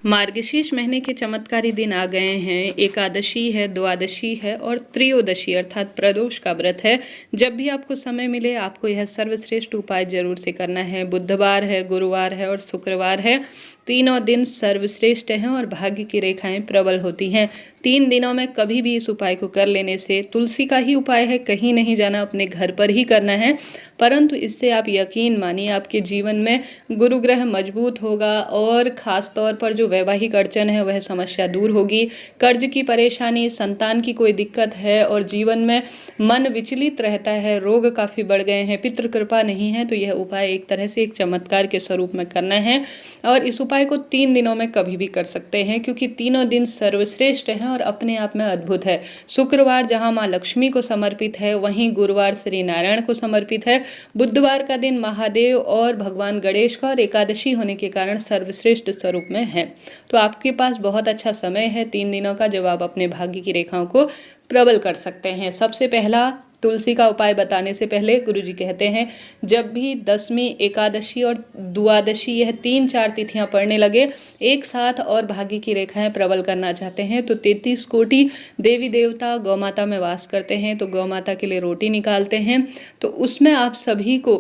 मार्गशीर्ष महीने के चमत्कारी दिन आ गए हैं। एकादशी है, द्वादशी है और त्रयोदशी अर्थात प्रदोष का व्रत है। जब भी आपको समय मिले आपको यह सर्वश्रेष्ठ उपाय जरूर से करना है। बुधवार है, गुरुवार है और शुक्रवार है। तीनों दिन सर्वश्रेष्ठ हैं और भाग्य की रेखाएं प्रबल होती हैं। 3 दिनों में कभी भी इस उपाय को कर लेने से, तुलसी का ही उपाय है, कहीं नहीं जाना, अपने घर पर ही करना है। परंतु इससे आप यकीन मानिए आपके जीवन में गुरु ग्रह मजबूत होगा और खास तौर पर जो वैवाहिक अड़चन है वह समस्या दूर होगी। कर्ज की परेशानी, संतान की कोई दिक्कत है और जीवन में मन विचलित रहता है, रोग काफ़ी बढ़ गए हैं, पितृ कृपा नहीं है, तो यह उपाय एक तरह से एक चमत्कार के स्वरूप में करना है। और इस उपाय को 3 दिनों में कभी भी कर सकते हैं क्योंकि तीनों दिन सर्वश्रेष्ठ हैं और अपने आप में अद्भुत है। शुक्रवार जहाँ माँ लक्ष्मी को समर्पित है, वहीं गुरुवार श्री नारायण को समर्पित है। बुधवार का दिन महादेव और भगवान गणेश का और एकादशी होने के कारण सर्वश्रेष्ठ स्वरूप में है। तो आपके पास बहुत अच्छा समय है 3 दिनों का, जब आप अपने भाग्य की रेखाओं को प्रबल कर सकते हैं। सबसे पहला तुलसी का उपाय बताने से पहले गुरुजी कहते हैं, जब भी दशमी, एकादशी और द्वादशी यह 3-4 तिथियां पड़ने लगे एक साथ और भाग्य की रेखाएं प्रबल करना चाहते हैं तो 33 कोटि देवी देवता गौ माता में वास करते हैं, तो गौ माता के लिए रोटी निकालते हैं। तो उसमें आप सभी को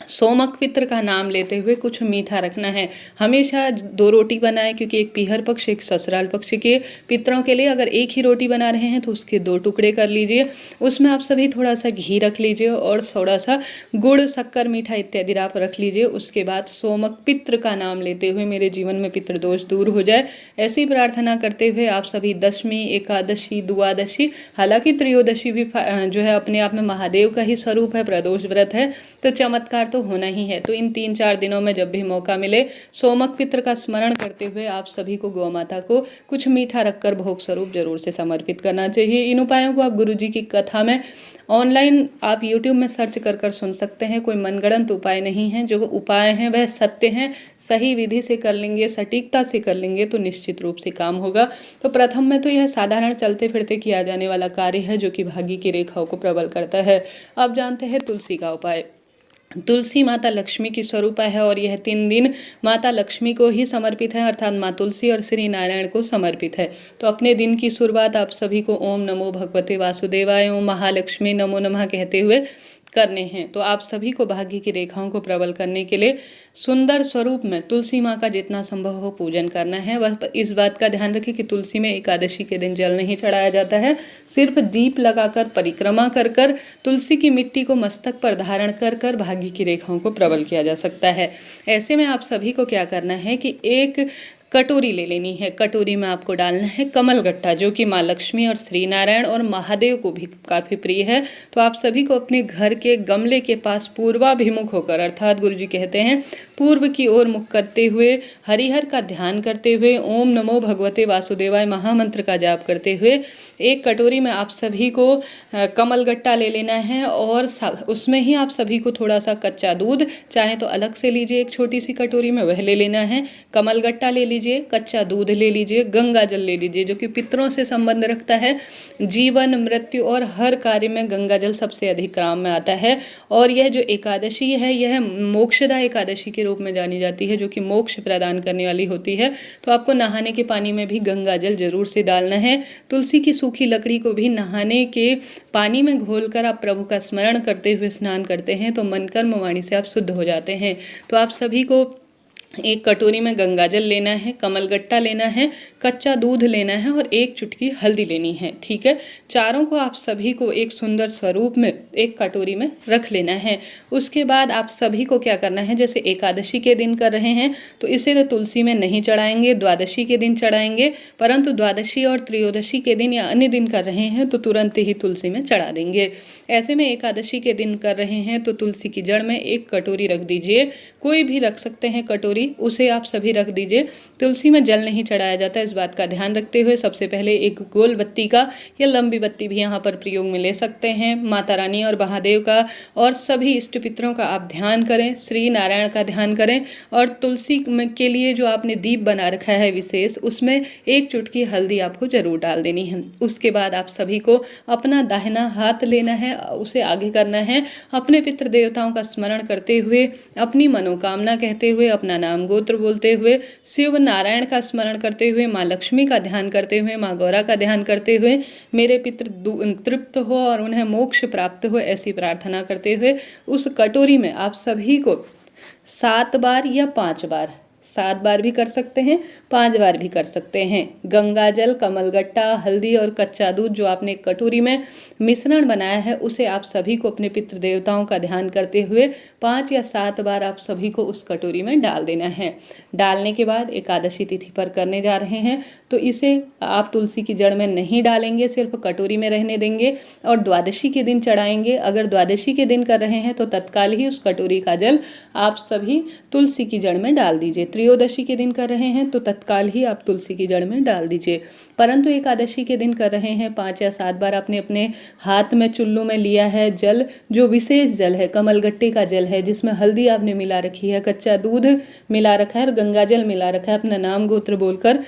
सोमक पित्र का नाम लेते हुए कुछ मीठा रखना है। हमेशा 2 रोटी बनाएं क्योंकि एक पीहर पक्ष एक ससुराल पक्ष के पितरों के लिए अगर एक ही रोटी बना रहे हैं तो उसके 2 टुकड़े कर लीजिए। उसमें आप सभी थोड़ा सा घी रख लीजिए और थोड़ा सा गुड़, शक्कर, मीठा इत्यादि आप रख लीजिए। उसके बाद सोमक पित्र का नाम लेते हुए मेरे जीवन में पितृदोष दूर हो जाए, ऐसी प्रार्थना करते हुए आप सभी दशमी, एकादशी, द्वादशी, हालांकि त्रयोदशी भी जो है अपने आप में महादेव का ही स्वरूप है, प्रदोष व्रत है, तो चमत्कार तो होना ही है। तो इन 3-4 दिनों में जब भी मौका मिले सोमक पित्र का स्मरण करते हुए आप सभी को गौ माता को कुछ मीठा रखकर भोग स्वरूप जरूर से समर्पित करना चाहिए। इन उपायों को आप गुरुजी की कथा में ऑनलाइन आप यूट्यूब में सर्च कर सुन सकते हैं। कोई मनगढ़ंत उपाय नहीं है, जो उपाय हैं वह सत्य हैं। सही विधि से कर लेंगे, सटीकता से कर लेंगे तो निश्चित रूप से काम होगा। तो प्रथम में तो यह साधारण चलते फिरते किया जाने वाला कार्य है जो कि भाग्य की रेखाओं को प्रबल करता है। अब जानते हैं तुलसी का उपाय। तुलसी माता लक्ष्मी की स्वरूपा है और यह 3 दिन माता लक्ष्मी को ही समर्पित है, अर्थात माँ तुलसी और श्री नारायण को समर्पित है। तो अपने दिन की शुरुआत आप सभी को ओम नमो भगवते वासुदेवाय, ओम महालक्ष्मी नमो नमः कहते हुए करने हैं। तो आप सभी को भाग्य की रेखाओं को प्रबल करने के लिए सुंदर स्वरूप में तुलसी माँ का जितना संभव हो पूजन करना है। बस इस बात का ध्यान रखें कि तुलसी में एकादशी के दिन जल नहीं चढ़ाया जाता है, सिर्फ दीप लगाकर परिक्रमा कर तुलसी की मिट्टी को मस्तक पर धारण कर भाग्य की रेखाओं को प्रबल किया जा सकता है। ऐसे में आप सभी को क्या करना है कि एक कटोरी ले लेनी है। कटोरी में आपको डालना है कमलगट्टा, जो कि माँ लक्ष्मी और श्री नारायण और महादेव को भी काफ़ी प्रिय है। तो आप सभी को अपने घर के गमले के पास पूर्वाभिमुख होकर, अर्थात गुरुजी कहते हैं पूर्व की ओर मुख करते हुए, हरिहर का ध्यान करते हुए, ओम नमो भगवते वासुदेवाय महामंत्र का जाप करते हुए एक कटोरी में आप सभी को कमलगट्टा ले लेना है और उसमें ही आप सभी को थोड़ा सा कच्चा दूध, चाहे तो अलग से लीजिए एक छोटी सी कटोरी में, वह ले लेना है। कमलगट्टा ले लीजिए, कच्चा दूध ले लीजिए, गंगा जल ले लीजिए जो कि पितरों से संबंध रखता है। जीवन, मृत्यु और हर कार्य में गंगा जल सबसे अधिक काम में आता है। और यह जो एकादशी है यह मोक्षदा एकादशी के रूप में जानी जाती है, जो कि मोक्ष प्रदान करने वाली होती है। तो आपको नहाने के पानी में भी गंगा जल जरूर से डालना है। तुलसी की सूखी लकड़ी को भी नहाने के पानी में घोलकर आप प्रभु का स्मरण करते हुए स्नान करते हैं तो मन कर्म वाणी से आप शुद्ध हो जाते हैं। तो आप सभी को एक कटोरी में गंगाजल लेना है, कमलगट्टा लेना है, कच्चा दूध लेना है और एक चुटकी हल्दी लेनी है। ठीक है, चारों को आप सभी को एक सुंदर स्वरूप में एक कटोरी में रख लेना है। उसके बाद आप सभी को क्या करना है, जैसे एकादशी के दिन कर रहे हैं तो इसे तो तुलसी में नहीं चढ़ाएंगे, द्वादशी के दिन चढ़ाएंगे, परंतु द्वादशी और त्रयोदशी के दिन या अन्य दिन कर रहे हैं तो तुरंत ही तुलसी में चढ़ा देंगे। ऐसे में एकादशी के दिन कर रहे हैं तो तुलसी की जड़ में एक कटोरी रख दीजिए, कोई भी रख सकते हैं कटोरी, उसे आप सभी रख दीजिए। तुलसी में जल नहीं चढ़ाया जाता, इस बात का ध्यान रखते हुए सबसे पहले एक गोल बत्ती का या लंबी बत्ती भी यहाँ पर प्रयोग में ले सकते हैं। माता रानी और महादेव का और सभी इष्ट पितरों का आप ध्यान करें, श्री नारायण का ध्यान करें और तुलसी के लिए जो आपने दीप बना रखा है विशेष, उसमें एक चुटकी हल्दी आपको जरूर डाल देनी है। उसके बाद आप सभी को अपना दाहिना हाथ लेना है, उसे आगे करना है, अपने पितृ देवताओं का स्मरण करते हुए, अपनी मनोकामना कहते हुए, अपना नाम गोत्र बोलते हुए, शिव नारायण का स्मरण करते हुए, माँ लक्ष्मी का ध्यान करते हुए, माँ गौरा का ध्यान करते हुए मेरे पितृ तृप्त हो और उन्हें मोक्ष प्राप्त हो, ऐसी प्रार्थना करते हुए उस कटोरी में आप सभी को 7 बार या 5 बार, 7 बार भी कर सकते हैं, 5 बार भी कर सकते हैं, गंगाजल, कमलगट्टा, हल्दी और कच्चा दूध जो आपने एक कटोरी में मिश्रण बनाया है उसे आप सभी को अपने पितृ देवताओं का ध्यान करते हुए 5 या 7 बार आप सभी को उस कटोरी में डाल देना है। डालने के बाद एकादशी तिथि पर करने जा रहे हैं तो इसे आप तुलसी की जड़ में नहीं डालेंगे, सिर्फ कटोरी में रहने देंगे और द्वादशी के दिन चढ़ाएंगे। अगर द्वादशी के दिन कर रहे हैं तो तत्काल ही उस कटोरी का जल आप सभी तुलसी की जड़ में डाल दीजिए। त्रयोदशी के दिन कर रहे हैं तो तत्काल ही आप तुलसी की जड़ में डाल दीजिए। परंतु एकादशी के दिन कर रहे हैं 5 या 7 बार आपने अपने हाथ में चुल्लू में लिया है जल, जो विशेष जल है, कमलगट्टे का जल है जिसमें हल्दी आपने मिला रखी है, कच्चा दूध मिला रखा है और गंगाजल मिला रखा है। अपना नाम गोत्र बोलकर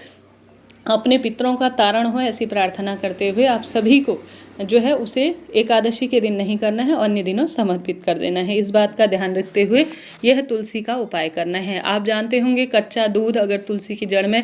अपने पितरों का तारण हो ऐसी प्रार्थना करते हुए आप सभी को जो है उसे एकादशी के दिन नहीं करना है, अन्य दिनों समर्पित कर देना है। इस बात का ध्यान रखते हुए यह तुलसी का उपाय करना है। आप जानते होंगे कच्चा दूध अगर तुलसी की जड़ में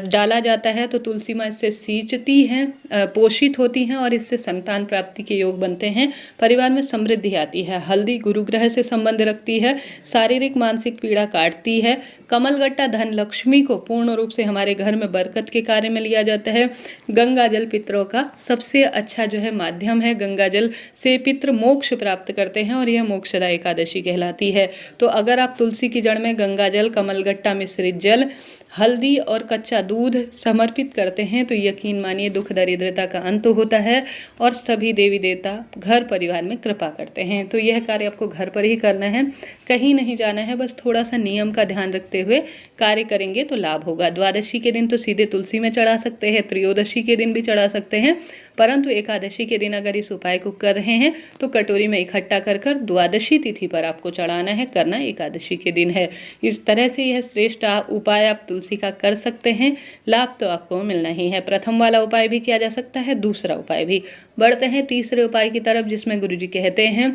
डाला जाता है तो तुलसी माँ इससे सींचती हैं, पोषित होती हैं और इससे संतान प्राप्ति के योग बनते हैं, परिवार में समृद्धि आती है। हल्दी गुरु ग्रह से संबंध रखती है, शारीरिक मानसिक पीड़ा काटती है। कमलगट्टा धन लक्ष्मी को पूर्ण रूप से हमारे घर में बरकत के कार्य में लिया जाता है। गंगा जल पितरों का सबसे अच्छा जो है माध्यम है, गंगा जल से पितृ मोक्ष प्राप्त करते हैं और यह मोक्षदा एकादशी कहलाती है। तो अगर आप तुलसी की जड़ में गंगा जल, कमलगट्टा मिश्रित जल, हल्दी और कच्चा दूध समर्पित करते हैं तो यकीन मानिए दुख दरिद्रता का अंत होता है और सभी देवी देवता घर परिवार में कृपा करते हैं। तो यह कार्य आपको घर पर ही करना है, कहीं नहीं जाना है, बस थोड़ा सा नियम का ध्यान रखते हुए कार्य करेंगे तो लाभ होगा। द्वादशी के दिन तो सीधे तुलसी में चढ़ा सकते हैं, त्रयोदशी के दिन भी चढ़ा सकते हैं, परंतु एकादशी के दिन अगर इस उपाय को कर रहे हैं तो कटोरी में इकट्ठा कर कर द्वादशी तिथि पर आपको चढ़ाना है, करना एकादशी के दिन है। इस तरह से यह श्रेष्ठ उपाय आप तुलसी का कर सकते हैं, लाभ तो आपको मिलना ही है। प्रथम वाला उपाय भी किया जा सकता है, दूसरा उपाय भी। बढ़ते हैं तीसरे उपाय की तरफ जिसमें गुरुजी कहते हैं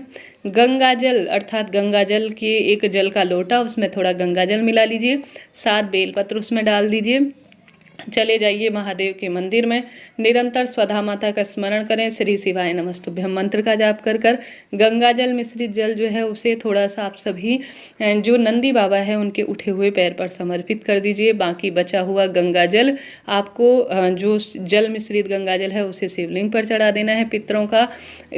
गंगा जल अर्थात गंगा जल के एक जल का लोटा, उसमें थोड़ा गंगा जल मिला लीजिए, 7 बेलपत्र उसमें डाल दीजिए, चले जाइए महादेव के मंदिर में, निरंतर स्वधा माता का स्मरण करें, श्री शिवाय नमस्तुभ्यम मंत्र का जाप कर कर गंगा जल मिश्रित जल जो है उसे थोड़ा सा आप सभी जो नंदी बाबा है उनके उठे हुए पैर पर समर्पित कर दीजिए। बाकी बचा हुआ गंगा जल आपको जो जल मिश्रित गंगा जल है उसे शिवलिंग पर चढ़ा देना है, पितरों का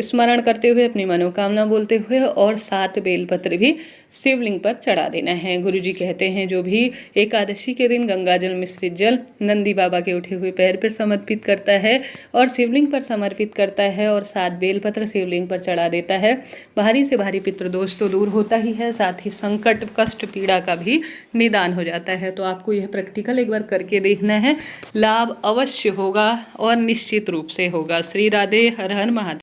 स्मरण करते हुए, अपनी मनोकामना बोलते हुए, और 7 बेलपत्र भी शिवलिंग पर चढ़ा देना है। गुरुजी कहते हैं जो भी एकादशी के दिन गंगाजल मिश्रित जल नंदी बाबा के उठे हुए पैर पर समर्पित करता है और शिवलिंग पर समर्पित करता है और 7 बेलपत्र शिवलिंग पर चढ़ा देता है, भारी से भारी पितृदोष तो दूर होता ही है, साथ ही संकट कष्ट पीड़ा का भी निदान हो जाता है। तो आपको यह प्रैक्टिकल एक बार करके देखना है, लाभ अवश्य होगा और निश्चित रूप से होगा। श्री राधे, हर हर महादेव।